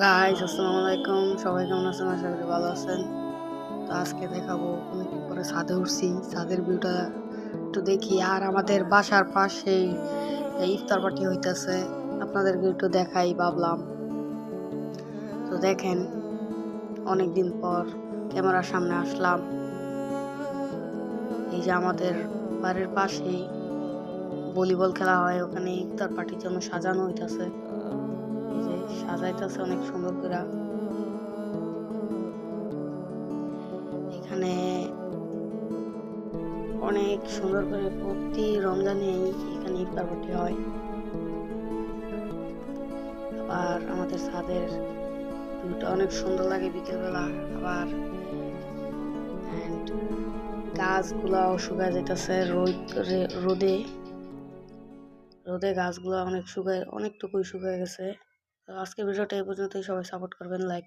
Guys আসসালামু আলাইকুম, সবাই কেমন আছেন? আশা করি ভালো আছেন। তো আজকে দেখাবো অনেকদিন পরে ছাদে উঠছি, ছাদের ভিউটা একটু দেখি। আর আমাদের বাসার পাশেই ইফতার পার্টি হইতেছে, আপনাদেরকে একটু দেখাই ভাবলাম। তো দেখেন, অনেকদিন পর ক্যামেরার সামনে আসলাম। এই যে আমাদের বাড়ির পাশেই ভলিবল খেলা হয়, ওখানে ইফতার পার্টির জন্য সাজানো হইতেছে। এই যে সাজাইতেছে অনেক সুন্দর করে। এখানে অনেক সুন্দর করে প্রতি রমজানে এখানে ইফতার পার্টি হয়। আবার আমাদের ছাদের ভিউটা অনেক সুন্দর লাগে বিকেলবেলা। আবার গাছগুলাও শুকায় যেতেছে রোদে রোদে গাছগুলো অনেকটুকুই শুকিয়ে গেছে। তো আজকের ভিডিওটা এই পর্যন্তই। সবাই সাপোর্ট করবেন, লাইক